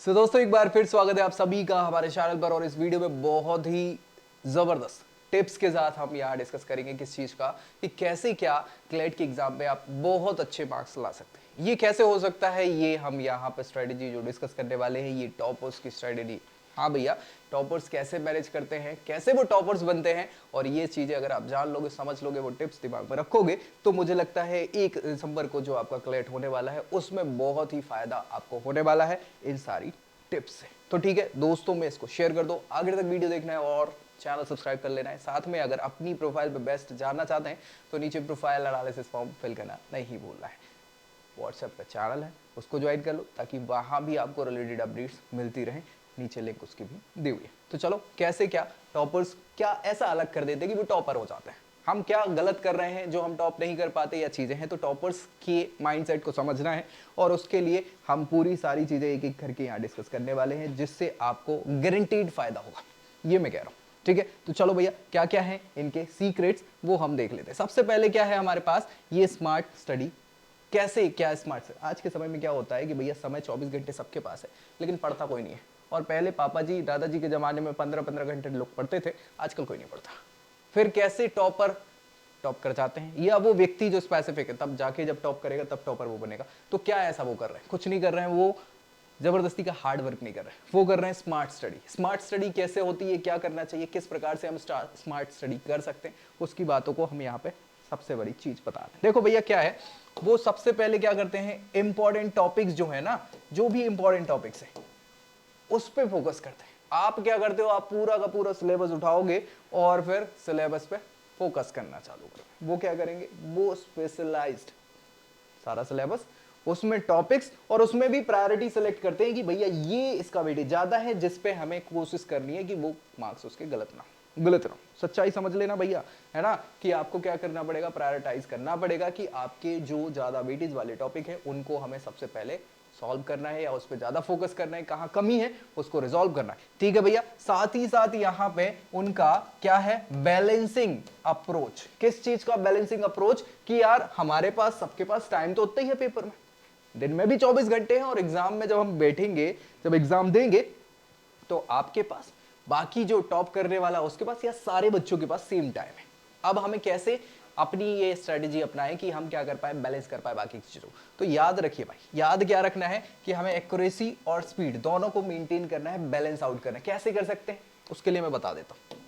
दोस्तों एक बार फिर स्वागत है आप सभी का हमारे चैनल पर। और इस वीडियो में बहुत ही जबरदस्त टिप्स के साथ हम यहाँ डिस्कस करेंगे किस चीज का, कि कैसे क्या क्लेट के एग्जाम में आप बहुत अच्छे मार्क्स ला सकते हैं। ये कैसे हो सकता है, ये हम यहाँ पे स्ट्रेटेजी जो डिस्कस करने वाले हैं, ये टॉपर्स की स्ट्रेटेजी। हाँ भैया, टॉपर्स कैसे मैनेज करते हैं, कैसे वो टॉपर्स बनते हैं, और ये चीजें अगर आप जान लोगे, समझ लोगे, वो टिप्स दिमाग में रखोगे, तो मुझे लगता है 1 दिसंबर को जो आपका क्लेट होने वाला है उसमें बहुत ही फायदा आपको होने वाला है इन सारी टिप्स से। तो ठीक है दोस्तों, में इसको शेयर कर दो, आगे तक वीडियो देखना है और चैनल सब्सक्राइब कर लेना है। साथ में अगर अपनी प्रोफाइल पे बेस्ट जानना चाहते हैं तो नीचे प्रोफाइल एनालिसिस फॉर्म फिल करना नहीं भूलना है। व्हाट्सएप पे चैनल है, उसको ज्वाइन कर लो ताकि वहां भी आपको रिलेटेड अपडेट्स मिलती रहे। नीचे लिंक उसकी भी दी हुई है। तो चलो, कैसे क्या टॉपर्स क्या ऐसा अलग कर देते हैं कि वो टॉपर हो जाते हैं, हम क्या गलत कर रहे हैं जो हम टॉप नहीं कर पाते, या चीजें हैं। तो टॉपर्स के माइंडसेट को समझना है और उसके लिए हम पूरी सारी चीजें एक एक करके यहाँ डिस्कस करने वाले हैं, जिससे आपको गारंटीड फायदा होगा, ये मैं कह रहा हूँ। ठीक है, तो चलो भैया, क्या क्या है इनके सीक्रेट्स वो हम देख लेते हैं। सबसे पहले क्या है हमारे पास, ये स्मार्ट स्टडी। कैसे क्या स्मार्ट से, आज के समय में क्या होता है कि भैया समय 24 घंटे सबके पास है, लेकिन पढ़ता कोई नहीं है। और पहले पापा जी दादाजी के जमाने में 15-15 घंटे लोग पढ़ते थे, आजकल कोई नहीं पढ़ता। फिर कैसे टॉपर टॉप कर जाते हैं, या वो व्यक्ति जो स्पेसिफिक है, तब जाके जब टॉप करेगा तब टॉपर वो बनेगा। तो क्या ऐसा वो कर रहे हैं, कुछ नहीं कर रहे हैं, वो जबरदस्ती का हार्ड वर्क नहीं कर रहे हैं, वो कर रहे हैं स्मार्ट स्टडी। स्मार्ट स्टडी कैसे होती है, क्या करना चाहिए, किस प्रकार से हम स्मार्ट स्टडी कर सकते हैं, उसकी बातों को हम यहाँ पे सबसे बड़ी चीज बता रहे हैं। देखो भैया क्या है, वो सबसे पहले क्या करते हैं, इंपॉर्टेंट टॉपिक्स जो है ना, जो भी इंपॉर्टेंट टॉपिक्स है उस पर फोकस करते हैं। आप क्या करते हो, आप पूरा का पूरा सिलेबस उठाओगे और फिर सिलेबस पे फोकस करना चालू करोगे। वो क्या करेंगे, वो स्पेशलाइज्ड सारा सिलेबस, उसमें टॉपिक्स, और उसमें भी प्रायोरिटी सेलेक्ट करते हैं कि भैया ये इसका वेटेज ज्यादा है, जिस पे हमें कोशिश करनी है कि वो मार्क्स उसके गलत ना हो। सच्चाई समझ लेना भैया, है ना, कि आपको क्या करना पड़ेगा, प्रायोरिटाइज करना पड़ेगा कि आपके जो ज्यादा वेटेज वाले टॉपिक है उनको हमें सबसे पहले सॉल्व करना है, या उस पर ज्यादा फोकस करना है, कहां कमी है उसको रिजॉल्व करना है। ठीक है भैया, साथ ही साथ यहां पे उनका क्या है, बैलेंसिंग अप्रोच। किस चीज का बैलेंसिंग अप्रोच, कि यार हमारे पास सबके पास टाइम तो उतना ही है, पेपर में दिन में भी 24 घंटे हैं, और एग्जाम में जब हम बैठेंगे, जब एग्जाम देंगे, तो आपके पास, बाकी जो टॉप करने वाला उसके पास, या सारे बच्चों के पास सेम टाइम है। अब हमें कैसे अपनी ये स्ट्रेटेजी अपनाएं कि हम क्या कर पाए, बैलेंस कर पाए बाकी चीजों। तो याद रखिए भाई, याद क्या रखना है कि हमें एक्यूरेसी और स्पीड दोनों को मेंटेन करना है, बैलेंस आउट करना है। कैसे कर सकते हैं उसके लिए मैं बता देता हूं,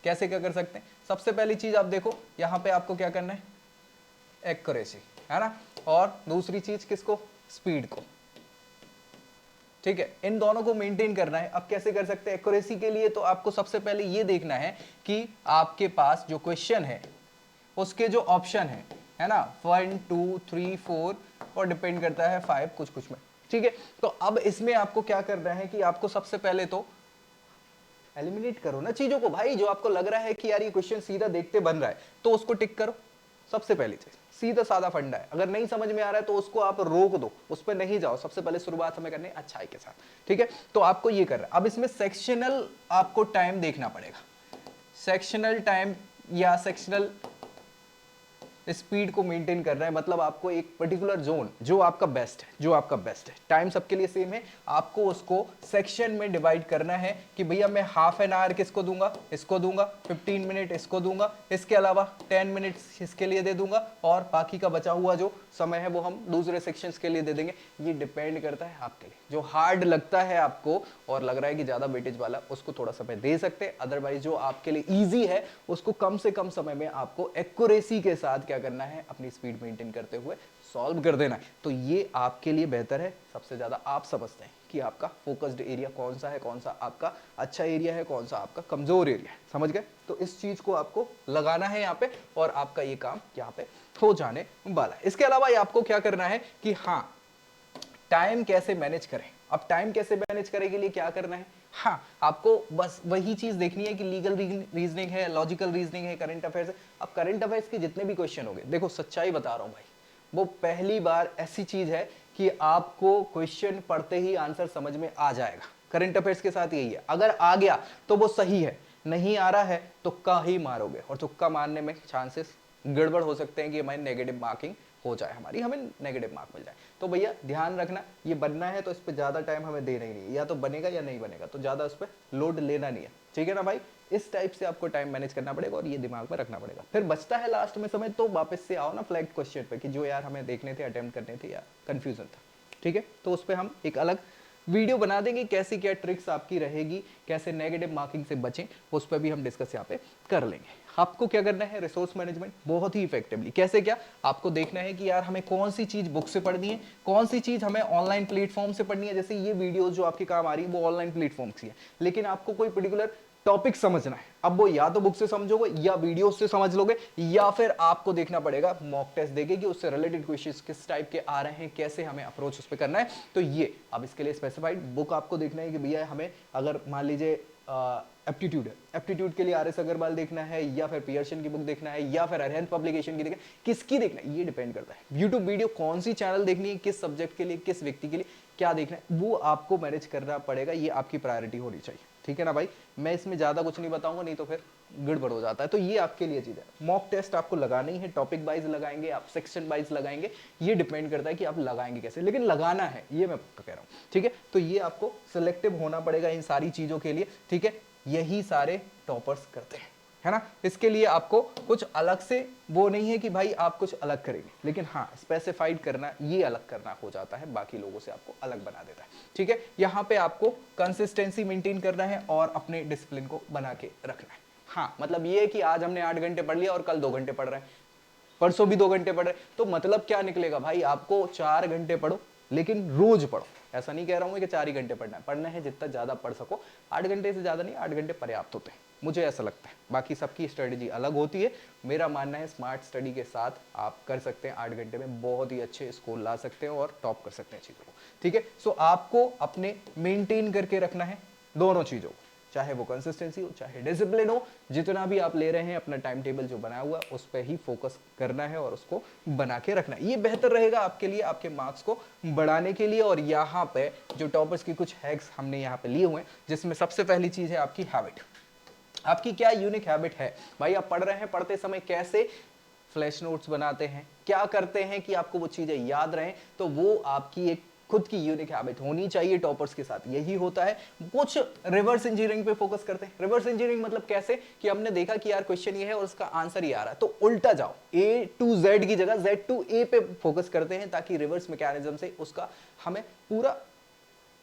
कैसे क्या कर सकते हैं। सबसे पहली चीज आप देखो, यहां पे आपको क्या करना है, एक्यूरेसी, है ना, और दूसरी चीज किसको, स्पीड को। ठीक है, इन दोनों को मेंटेन करना है। अब कैसे कर सकते हैं एक्यूरेसी के लिए, तो आपको सबसे पहले ये देखना है कि आपके पास जो क्वेश्चन है उसके जो ऑप्शन है ना, 1 2 3 4, और डिपेंड करता है 5 कुछ कुछ में। ठीक है, तो अब इसमें आपको क्या करना है कि आपको सबसे पहले तो एलिमिनेट करो ना चीजों को भाई। जो आपको लग रहा है कि यार ये क्वेश्चन सीधा देखते बन रहा है, तो उसको टिक करो। सबसे पहली चीज, सीधा साधा फंडा है। अगर नहीं समझ में आ रहा है तो उसको आप रोक दो, उस पर नहीं जाओ। सबसे पहले शुरुआत हमें करनी है अच्छाई के साथ। ठीक है, तो आपको ये कर रहा है। अब इसमें सेक्शनल आपको टाइम देखना पड़ेगा, सेक्शनल टाइम या सेक्शनल स्पीड को मेंटेन करना है। मतलब आपको एक पर्टिकुलर जोन जो आपका बेस्ट है, जो आपका बेस्ट है, टाइम सबके लिए सेम है, आपको उसको सेक्शन में डिवाइड करना है कि भैया मैं हाफ एन आवर किसको दूंगा, इसको दूंगा, 15 मिनट इसको दूंगा, इसके अलावा 10 मिनट इसके लिए दे दूंगा, और बाकी का बचा हुआ जो समय है वो हम दूसरे सेक्शंस के लिए दे देंगे। ये डिपेंड करता है आपके लिए, जो हार्ड लगता है आपको और लग रहा है कि ज्यादा वेटेज वाला, उसको थोड़ा समय दे सकते हैं। अदरवाइज जो आपके लिए ईजी है उसको कम से कम समय में आपको एक्यूरेसी के साथ क्या करना है, अपनी स्पीड मेंटेन करते हुए सॉल्व कर देना है। तो ये आपके लिए बेहतर है। सबसे ज्यादा आप समझते हैं कि आपका फोकस्ड एरिया कौन सा है, कौन सा आपका अच्छा एरिया है, कौन सा आपका कमजोर एरिया है, समझ गए। तो इस चीज को आपको लगाना है यहाँ पे, और आपका ये काम यहाँ पे हो जाने वाला है। इसके अलावा आपको क्या करना है कि हाँ, टाइम कैसे मैनेज करें। अब टाइम कैसे मैनेज करें के लिए क्या करना है, हाँ, आपको बस वही चीज देखनी है कि लीगल रीजनिंग है, लॉजिकल रीजनिंग है, करंट अफेयर्स है। अब करंट अफेयर्स के जितने भी क्वेश्चन होंगे, देखो सच्चाई बता रहा हूं भाई, वो पहली बार ऐसी चीज है कि आपको क्वेश्चन पढ़ते ही आंसर समझ में आ जाएगा। करंट अफेयर्स के साथ यही है, अगर आ गया तो वो सही है, नहीं आ रहा है तुक्का ही मारोगे, और तुक्का मारने में चांसेस गड़बड़ हो सकते हैं कि हमारी नेगेटिव मार्किंग हो जाए हमारी, हमें नेगेटिव मार्क मिल जाए। तो भैया ध्यान रखना, ये बनना है तो इस पर ज़्यादा टाइम हमें देना ही नहीं, या तो बनेगा या नहीं बनेगा, तो ज़्यादा उस पर लोड लेना नहीं है, ठीक है ना भाई। इस टाइप से आपको टाइम मैनेज करना पड़ेगा और ये दिमाग में रखना पड़ेगा। फिर बचता है लास्ट में समय, तो वापस से आओ ना फ्लैग क्वेश्चन पे कि जो यार हमें देखने थे, अटेम्प्ट करने थे या कंफ्यूजन था, ठीक है। तो उस पर हम एक अलग वीडियो बना देंगे, कैसी क्या ट्रिक्स आपकी रहेगी, कैसे नेगेटिव मार्किंग से बचें, उस पर भी हम डिस्कस यहाँ पे कर लेंगे। आपको क्या करना है, रिसोर्स मैनेजमेंट बहुत ही इफेक्टिवली। कैसे क्या, आपको देखना है कि यार हमें कौन सी चीज बुक से पढ़नी है, कौन सी चीज हमें ऑनलाइन प्लेटफॉर्म से पढ़नी है। जैसे ये वीडियो जो आपके काम आ रही है वो ऑनलाइन प्लेटफॉर्म की है, लेकिन आपको कोई पर्टिकुलर टॉपिक समझना है, अब वो या तो बुक से समझोगे या वीडियो से समझ लोगे, या फिर आपको देखना पड़ेगा मॉक टेस्ट देके कि उससे रिलेटेड क्वेश्चंस किस टाइप के आ रहे हैं, कैसे हमें अप्रोच उस पर करना है। तो ये अब इसके लिए स्पेसिफाइड बुक आपको देखना है कि भैया हमें अगर मान लीजिए एप्टीट्यूड है, एप्टीट्यूड के लिए आर एस अग्रवाल देखना है, या फिर पियर्सन की बुक देखना है, या फिर अरिहंत पब्लिकेशन की देखना है, किसकी देखना है ये डिपेंड करता है। यूट्यूब वीडियो कौन सी चैनल देखनी है, किस सब्जेक्ट के लिए, किस व्यक्ति के लिए क्या देखना है, वो आपको मैनेज करना पड़ेगा, ये आपकी प्रायोरिटी होनी चाहिए, ठीक है ना भाई। मैं इसमें ज्यादा कुछ नहीं बताऊंगा, नहीं तो फिर गड़बड़ हो जाता है। तो ये आपके लिए चीज है, मॉक टेस्ट आपको लगाना ही है, टॉपिक वाइज लगाएंगे आप, सेक्शन वाइज लगाएंगे, ये डिपेंड करता है कि आप लगाएंगे कैसे, लेकिन लगाना है, ये मैं पक्का कह रहा हूं, ठीक है। तो ये आपको सिलेक्टिव होना पड़ेगा इन सारी चीजों के लिए, ठीक है। यही सारे टॉपर्स करते हैं, है ना। इसके लिए आपको कुछ अलग से वो नहीं है कि भाई आप कुछ अलग करेंगे, लेकिन हाँ स्पेसिफाइड करना, ये अलग करना हो जाता है, बाकी लोगों से आपको अलग बना देता है, ठीक है। यहाँ पे आपको कंसिस्टेंसी मेंटेन करना है और अपने डिसिप्लिन को बना के रखना है। हाँ मतलब ये है कि आज हमने 8 घंटे पढ़ लिया और कल 2 घंटे पढ़ रहे हैं, परसों भी 2 घंटे पढ़ रहे, तो मतलब क्या निकलेगा भाई, आपको 4 घंटे पढ़ो लेकिन रोज पढ़ो। ऐसा नहीं कह रहा हूं कि 4 ही घंटे पढ़ना है जितना ज्यादा पढ़ सको, 8 घंटे से ज्यादा नहीं, 8 घंटे पर्याप्त होते हैं, मुझे ऐसा लगता है। बाकी सबकी स्ट्रेटेजी अलग होती है, मेरा मानना है स्मार्ट स्टडी के साथ आप कर सकते हैं, 8 घंटे में बहुत ही अच्छे स्कोर ला सकते हैं और टॉप कर सकते हैं चीजों को, ठीक है। सो आपको अपने मेंटेन करके रखना है दोनों चीजों को, चाहे वो कंसिस्टेंसी हो चाहे डिसिप्लिन हो, जितना भी आप ले रहे हैं अपना टाइम टेबल जो बनाया हुआ उस पर ही फोकस करना है और उसको बना के रखना है। ये बेहतर रहेगा आपके लिए, आपके मार्क्स को बढ़ाने के लिए। और यहाँ पे जो टॉपर्स की कुछ हैक्स हमने यहाँ पे लिए हुए हैं, जिसमें सबसे पहली चीज है आपकी हैबिट। आपकी क्या यूनिक हैबिट है भाई, आप पढ़ रहे हैं, पढ़ते समय कैसे फ्लैश नोट्स बनाते हैं, क्या करते हैं कि आपको वो चीजें याद रहें, तो वो आपकी एक खुद की यूनिक हैबिट होनी चाहिए। टॉपर्स के साथ यही होता है। कुछ रिवर्स इंजीनियरिंग पे फोकस करते हैं। रिवर्स इंजीनियरिंग मतलब कैसे कि हमने देखा कि यार क्वेश्चन ये है और उसका आंसर ही आ रहा है, तो उल्टा जाओ, ए टू जेड की जगह जेड टू ए पे फोकस करते हैं, ताकि रिवर्स मैकेनिज्म से उसका हमें पूरा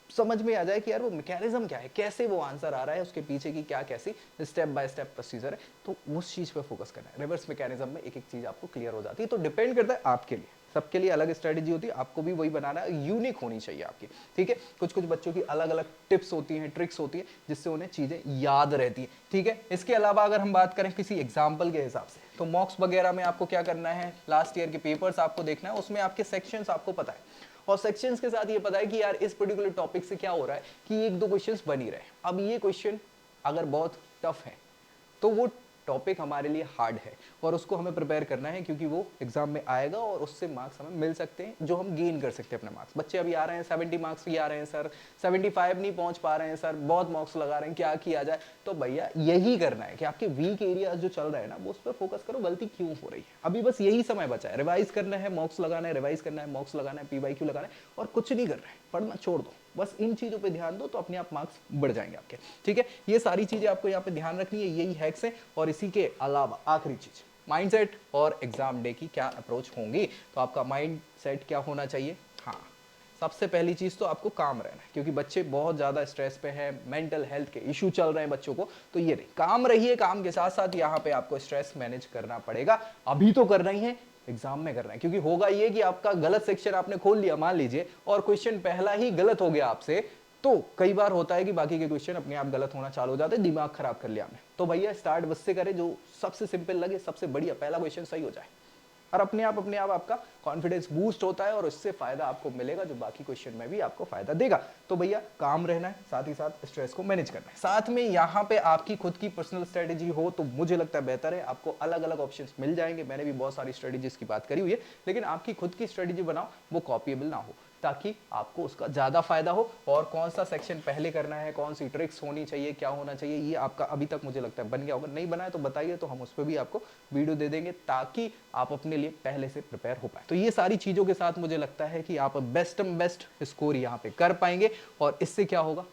समझ में आ जाए कि यार वो मैकेनिज्म क्या है, कैसे वो आंसर आ रहा है, उसके पीछे की क्या कैसी स्टेप बाय स्टेप प्रोसीजर है, तो उस चीज पे फोकस करना है। रिवर्स मैकेनिज्म में एक एक चीज आपको क्लियर हो जाती है। तो डिपेंड करता है आपके लिए, सबके लिए अलग स्ट्रेटेजी होती है, आपको भी वही बनाना है, यूनिक होनी चाहिए आपकी, ठीक है। कुछ कुछ बच्चों की अलग अलग टिप्स होती हैं, ट्रिक्स होती है, जिससे उन्हें चीजें याद रहती है, ठीक है। इसके अलावा अगर हम बात करें किसी एग्जाम्पल के हिसाब से, तो मॉक्स वगैरह में आपको क्या करना है, लास्ट ईयर के पेपर्स आपको देखना है, उसमें आपके सेक्शंस आपको पता है, और सेक्शंस के साथ ये पता है कि यार इस पर्टिकुलर टॉपिक से क्या हो रहा है कि एक दो क्वेश्चंस बन ही रहे हैं। अब ये क्वेश्चन अगर बहुत टफ है तो वो टॉपिक हमारे लिए हार्ड है और उसको हमें प्रिपेयर करना है, क्योंकि वो एग्जाम में आएगा और उससे मार्क्स हमें मिल सकते हैं, जो हम गेन कर सकते हैं अपने मार्क्स। बच्चे अभी आ रहे हैं 70 मार्क्स भी आ रहे हैं, सर 75 नहीं पहुंच पा रहे हैं, सर बहुत मार्क्स लगा रहे हैं, क्या किया जाए। तो भैया यही करना है कि आपके वीक एरिया जो चल रहे हैं ना, वो उस पर फोकस करो, गलती क्यों हो रही है। अभी बस यही समय बचा है, रिवाइज करना है, मॉक्स लगाना है, रिवाइज करना है, मॉक्स लगाना है, PYQ लगाना है, और कुछ नहीं करना है, पढ़ना छोड़ दो, बस इन चीजों पे ध्यान दो, तो अपने आप मार्क्स बढ़ जाएंगे आपके, ठीक है। ये सारी चीजें आपको यहाँ पे ध्यान रखनी है, यही हैक्स है। और इसी के अलावा आखिरी चीज, माइंडसेट और एग्जाम डे की क्या अप्रोच होंगी। तो आपका माइंडसेट क्या होना चाहिए, हाँ सबसे पहली चीज तो आपको काम रहना है, क्योंकि बच्चे बहुत ज्यादा स्ट्रेस पे हैं, मेंटल हेल्थ के इशू चल रहे हैं बच्चों को, तो ये नहीं, काम रहिए, काम के साथ साथ यहाँ पे आपको स्ट्रेस मैनेज करना पड़ेगा। अभी तो करना ही है, एग्जाम में करना है, क्योंकि होगा ये कि आपका गलत सेक्शन आपने खोल लिया मान लीजिए, और क्वेश्चन पहला ही गलत हो गया आपसे, तो कई बार होता है कि बाकी के क्वेश्चन अपने आप गलत होना चालू हो जाते हैं, दिमाग खराब कर लिया आपने। तो भैया स्टार्ट बस से करें, जो सबसे सिंपल लगे, सबसे बढ़िया पहला क्वेश्चन सही हो जाए, और अपने आप आपका कॉन्फिडेंस बूस्ट होता है और इससे फायदा आपको मिलेगा, जो बाकी क्वेश्चन में भी आपको फायदा देगा। तो भैया काम रहना है, साथ ही साथ स्ट्रेस को मैनेज करना है, साथ में यहाँ पे आपकी खुद की पर्सनल स्ट्रेटेजी हो तो मुझे लगता है बेहतर है। आपको अलग अलग ऑप्शंस मिल जाएंगे, मैंने भी बहुत सारी स्ट्रेटेजीज की बात करी हुई है, लेकिन आपकी खुद की स्ट्रेटेजी बनाओ, वो कॉपीएबल ना हो, ताकि आपको उसका ज़्यादा फायदा हो। और कौन सा सेक्शन पहले करना है, कौन सी ट्रिक्स होनी चाहिए, क्या होना चाहिए, ये आपका अभी तक मुझे लगता है बन गया होगा। नहीं बना है तो बताइए, तो हम उस पर भी आपको वीडियो दे देंगे ताकि आप अपने लिए पहले से प्रिपेयर हो पाए। तो ये सारी चीज़ों के साथ मुझे लगता है कि आप बेस्ट स्कोर यहाँ पे कर पाएंगे और इससे क्या होगा,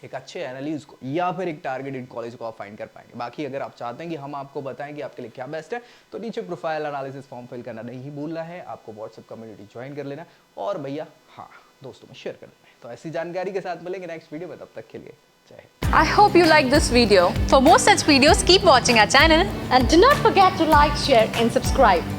एक अच्छे एनालिस्ट को या फिर एक टारगेटेड कॉलेज को आप फाइंड कर पाएंगे। बाकी अगर आप चाहते हैं कि हम आपको बताएं कि आपके लिए क्या बेस्ट है, तो नीचे प्रोफाइल एनालिसिस फॉर्म फिल करना नहीं भूलना है, आपको व्हाट्सएप कम्युनिटी ज्वाइन कर लेना और भैया हाँ दोस्तों में शेयर कर देना है। तो ऐसी जानकारी के साथ मिलेंगे नेक्स्ट वीडियो में, तब तक के लिए जय Hind. I hope you like this video. For more such videos, keep watching our channel. And do not forget to like, share and subscribe.